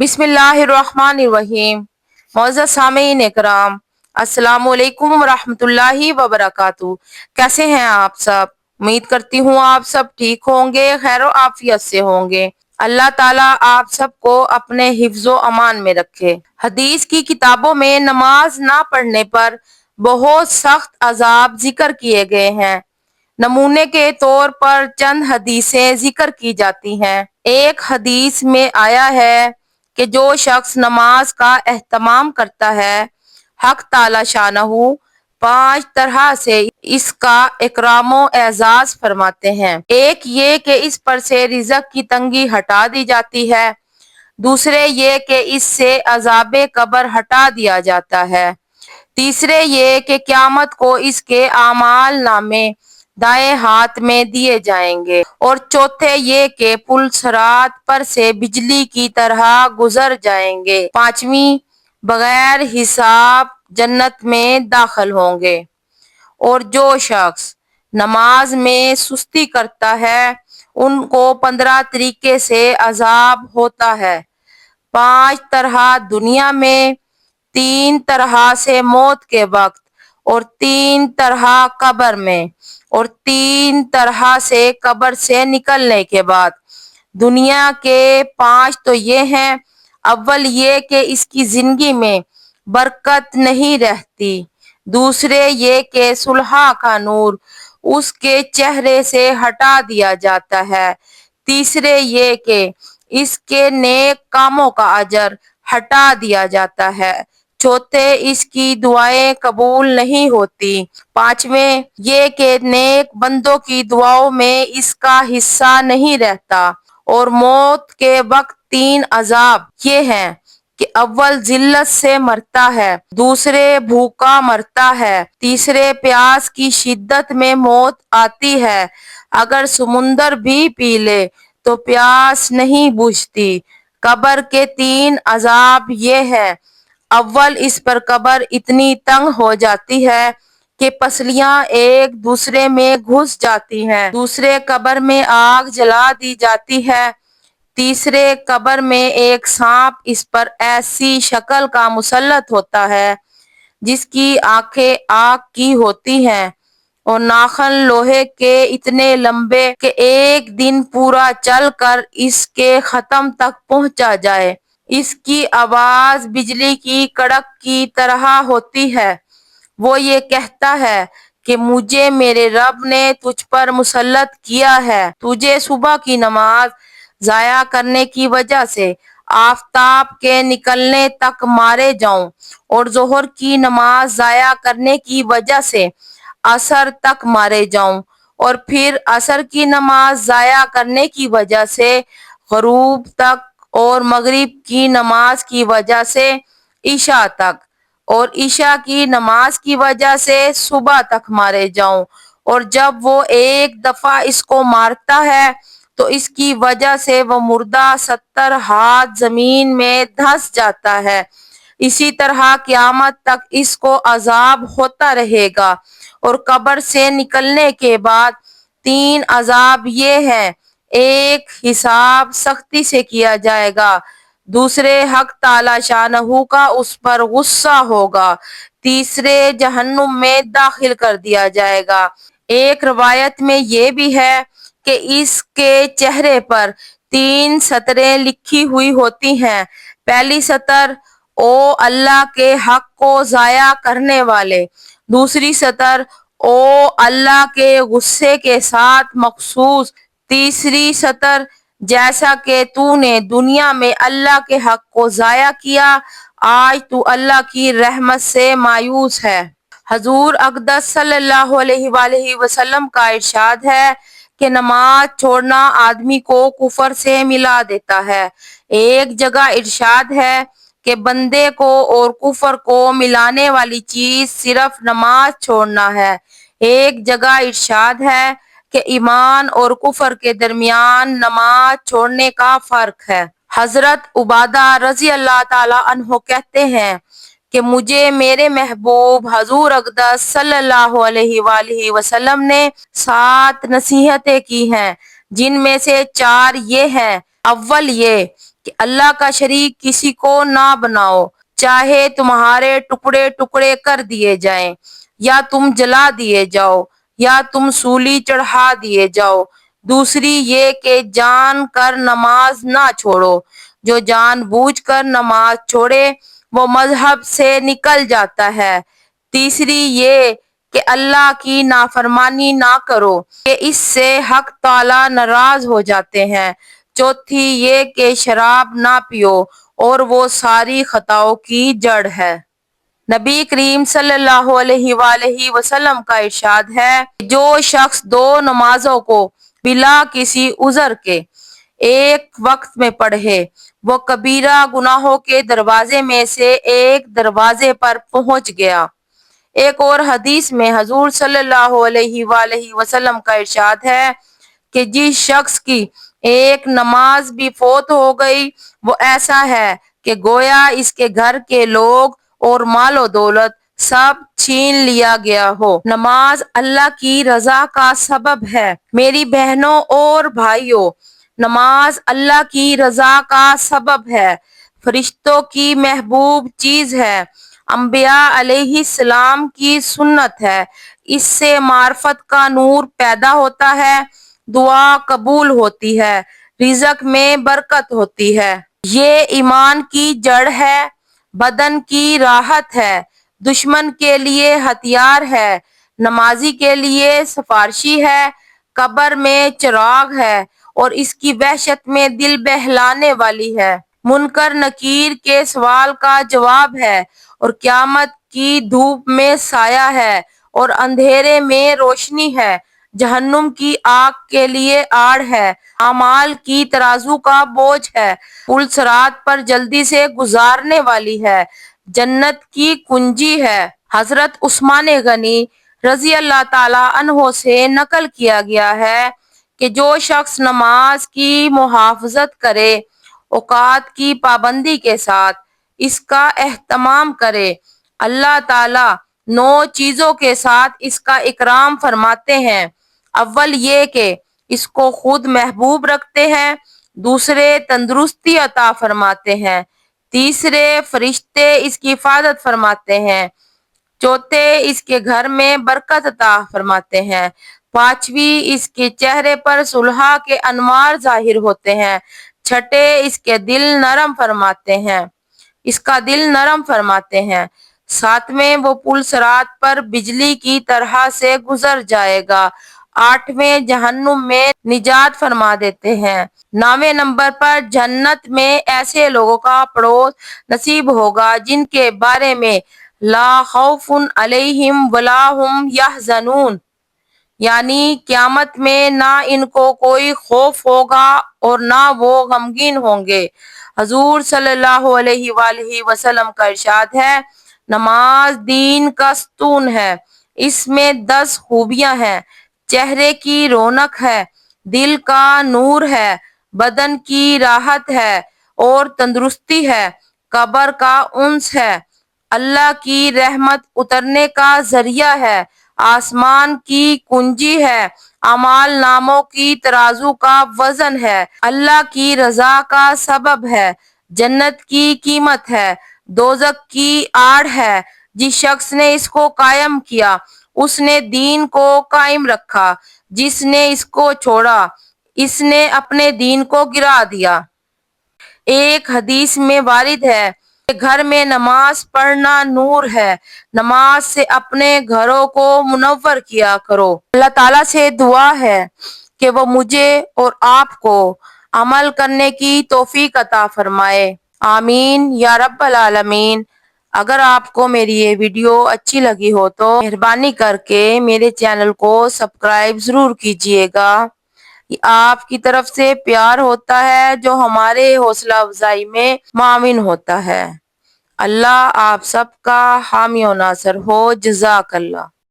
بسم اللہ الرحمن الرحیم۔ معزز سامعین اکرام، السلام علیکم ورحمۃ اللہ وبرکاتہ۔ کیسے ہیں آپ سب؟ امید کرتی ہوں آپ سب ٹھیک ہوں گے، خیر و عافیت سے ہوں گے۔ اللہ تعالیٰ آپ سب کو اپنے حفظ و امان میں رکھے۔ حدیث کی کتابوں میں نماز نہ پڑھنے پر بہت سخت عذاب ذکر کیے گئے ہیں۔ نمونے کے طور پر چند حدیثیں ذکر کی جاتی ہیں۔ ایک حدیث میں آیا ہے کہ جو شخص نماز کا اہتمام کرتا ہے، حق تعالی شانہ 5 طرح سے اس کا اکرام و اعزاز فرماتے ہیں۔ ایک یہ کہ اس پر سے رزق کی تنگی ہٹا دی جاتی ہے، دوسرے یہ کہ اس سے عذاب قبر ہٹا دیا جاتا ہے، تیسرے یہ کہ قیامت کو اس کے اعمال نامے دائیں ہاتھ میں دیے جائیں گے، اور چوتھے یہ کہ پل صراط پر سے بجلی کی طرح گزر جائیں گے، پانچویں بغیر حساب جنت میں داخل ہوں گے۔ اور جو شخص نماز میں سستی کرتا ہے ان کو 15 طریقے سے عذاب ہوتا ہے۔ 5 طرح دنیا میں، 3 طرح سے موت کے وقت، اور 3 طرح قبر میں، اور 3 طرح سے قبر سے نکلنے کے بعد۔ دنیا کے 5 تو یہ ہیں: اول یہ کہ اس کی زندگی میں برکت نہیں رہتی، دوسرے یہ کہ صلح کا نور اس کے چہرے سے ہٹا دیا جاتا ہے، تیسرے یہ کہ اس کے نیک کاموں کا اجر ہٹا دیا جاتا ہے، چوتھے اس کی دعائیں قبول نہیں ہوتی، پانچویں یہ کہ نیک بندوں کی دعاؤں میں اس کا حصہ نہیں رہتا۔ اور موت کے وقت 3 عذاب یہ ہیں کہ اول ذلت سے مرتا ہے، دوسرے بھوکا مرتا ہے، تیسرے پیاس کی شدت میں موت آتی ہے، اگر سمندر بھی پی لے تو پیاس نہیں بجھتی۔ قبر کے 3 عذاب یہ ہیں: اول اس پر قبر اتنی تنگ ہو جاتی ہے کہ پسلیاں ایک دوسرے میں گھس جاتی ہیں، دوسرے قبر میں آگ جلا دی جاتی ہے، تیسرے قبر میں ایک سانپ اس پر ایسی شکل کا مسلط ہوتا ہے جس کی آنکھیں آگ کی ہوتی ہیں اور ناخن لوہے کے اتنے لمبے کہ ایک دن پورا چل کر اس کے ختم تک پہنچا جائے۔ اس کی آواز بجلی کی کڑک کی طرح ہوتی ہے۔ وہ یہ کہتا ہے کہ مجھے میرے رب نے تجھ پر مسلط کیا ہے، تجھے صبح کی نماز ضائع کرنے کی وجہ سے آفتاب کے نکلنے تک مارے جاؤں، اور ظہر کی نماز ضائع کرنے کی وجہ سے عصر تک مارے جاؤں، اور پھر عصر کی نماز ضائع کرنے کی وجہ سے غروب تک، اور مغرب کی نماز کی وجہ سے عشاء تک، اور عشاء کی نماز کی وجہ سے صبح تک مارے جاؤں، اور جب وہ ایک دفعہ اس کو مارتا ہے تو اس کی وجہ سے وہ مردہ 70 ہاتھ زمین میں دھنس جاتا ہے۔ اسی طرح قیامت تک اس کو عذاب ہوتا رہے گا۔ اور قبر سے نکلنے کے بعد 3 عذاب یہ ہیں: ایک حساب سختی سے کیا جائے گا، دوسرے حق تعالی شانہ کا اس پر غصہ ہوگا، تیسرے جہنم میں داخل کر دیا جائے گا۔ ایک روایت میں یہ بھی ہے کہ اس کے چہرے پر 3 سطریں لکھی ہوئی ہوتی ہیں۔ پہلی سطر: او اللہ کے حق کو ضائع کرنے والے، دوسری سطر: او اللہ کے غصے کے ساتھ مخصوص، تیسری سطر: جیسا کہ تو نے دنیا میں اللہ کے حق کو ضائع کیا، آج تو اللہ کی رحمت سے مایوس ہے۔ حضور اقدس صلی اللہ علیہ وآلہ وسلم کا ارشاد ہے کہ نماز چھوڑنا آدمی کو کفر سے ملا دیتا ہے۔ ایک جگہ ارشاد ہے کہ بندے کو اور کفر کو ملانے والی چیز صرف نماز چھوڑنا ہے۔ ایک جگہ ارشاد ہے کہ ایمان اور کفر کے درمیان نماز چھوڑنے کا فرق ہے۔ حضرت عبادہ رضی اللہ تعالی عنہ کہتے ہیں کہ مجھے میرے محبوب حضور اقدس صلی اللہ علیہ وآلہ وسلم نے 7 نصیحتیں کی ہیں، جن میں سے 4 یہ ہیں: اول یہ کہ اللہ کا شریک کسی کو نہ بناؤ، چاہے تمہارے ٹکڑے ٹکڑے کر دیے جائیں، یا تم جلا دیے جاؤ، یا تم سولی چڑھا دیے جاؤ۔ دوسری یہ کہ جان کر نماز نہ چھوڑو، جو جان بوجھ کر نماز چھوڑے وہ مذہب سے نکل جاتا ہے۔ تیسری یہ کہ اللہ کی نافرمانی نہ کرو کہ اس سے حق تعالی ناراض ہو جاتے ہیں۔ چوتھی یہ کہ شراب نہ پیو اور وہ ساری خطاؤں کی جڑ ہے۔ نبی کریم صلی اللہ علیہ وآلہ وسلم کا ارشاد ہے کہ جو شخص دو نمازوں کو بلا کسی عذر کے ایک وقت میں پڑھے وہ کبیرہ گناہوں کے دروازے میں سے ایک دروازے پر پہنچ گیا۔ ایک اور حدیث میں حضور صلی اللہ علیہ وآلہ وسلم کا ارشاد ہے کہ جس شخص کی ایک نماز بھی فوت ہو گئی وہ ایسا ہے کہ گویا اس کے گھر کے لوگ اور مال و دولت سب چھین لیا گیا ہو۔ نماز اللہ کی رضا کا سبب ہے۔ میری بہنوں اور بھائیوں، نماز اللہ کی رضا کا سبب ہے، فرشتوں کی محبوب چیز ہے، انبیاء علیہ السلام کی سنت ہے۔ اس سے معرفت کا نور پیدا ہوتا ہے، دعا قبول ہوتی ہے، رزق میں برکت ہوتی ہے۔ یہ ایمان کی جڑ ہے، بدن کی راحت ہے، دشمن کے لیے ہتھیار ہے، نمازی کے لیے سفارشی ہے، قبر میں چراغ ہے اور اس کی وحشت میں دل بہلانے والی ہے، منکر نکیر کے سوال کا جواب ہے اور قیامت کی دھوپ میں سایہ ہے اور اندھیرے میں روشنی ہے، جہنم کی آگ کے لیے آڑ ہے، اعمال کی ترازو کا بوجھ ہے، پل صراط پر جلدی سے گزارنے والی ہے، جنت کی کنجی ہے۔ حضرت عثمان غنی رضی اللہ تعالی عنہ سے نقل کیا گیا ہے کہ جو شخص نماز کی محافظت کرے، اوقات کی پابندی کے ساتھ اس کا اہتمام کرے، اللہ تعالی 9 چیزوں کے ساتھ اس کا اکرام فرماتے ہیں۔ اول یہ کہ اس کو خود محبوب رکھتے ہیں، دوسرے تندرستی عطا فرماتے ہیں، تیسرے فرشتے اس کی حفاظت فرماتے ہیں، چوتھے اس کے گھر میں برکت عطا فرماتے ہیں، پانچویں اس کے چہرے پر صلح کے انوار ظاہر ہوتے ہیں، چھٹے اس کا دل نرم فرماتے ہیں، ساتویں وہ پل صراط پر بجلی کی طرح سے گزر جائے گا، آٹھویں جہنم میں نجات فرما دیتے ہیں، 9ویں نمبر پر جنت میں ایسے لوگوں کا پڑوس نصیب ہوگا جن کے بارے میں لا خوف علیہم ولا هم یحزنون، یعنی قیامت میں نہ ان کو کوئی خوف ہوگا اور نہ وہ غمگین ہوں گے۔ حضور صلی اللہ علیہ وآلہ وسلم کا ارشاد ہے، نماز دین کا ستون ہے، اس میں 10 خوبیاں ہیں، چہرے کی رونق ہے، دل کا نور ہے، بدن کی راحت ہے اور تندرستی ہے، قبر کا انس ہے، اللہ کی رحمت اترنے کا ذریعہ ہے، آسمان کی کنجی ہے، اعمال ناموں کی ترازو کا وزن ہے، اللہ کی رضا کا سبب ہے، جنت کی قیمت ہے، دوزخ کی آڑ ہے۔ جس شخص نے اس کو قائم کیا اس نے دین کو قائم رکھا، جس نے اس کو چھوڑا اس نے اپنے دین کو گرا دیا۔ ایک حدیث میں وارد ہے کہ گھر میں نماز پڑھنا نور ہے، نماز سے اپنے گھروں کو منور کیا کرو۔ اللہ تعالیٰ سے دعا ہے کہ وہ مجھے اور آپ کو عمل کرنے کی توفیق عطا فرمائے، آمین یا رب العالمین۔ اگر آپ کو میری یہ ویڈیو اچھی لگی ہو تو مہربانی کر کے میرے چینل کو سبسکرائب ضرور کیجیے گا، یہ آپ کی طرف سے پیار ہوتا ہے جو ہمارے حوصلہ افزائی میں معاون ہوتا ہے۔ اللہ آپ سب کا حامی و ناصر ہو، جزاک اللہ۔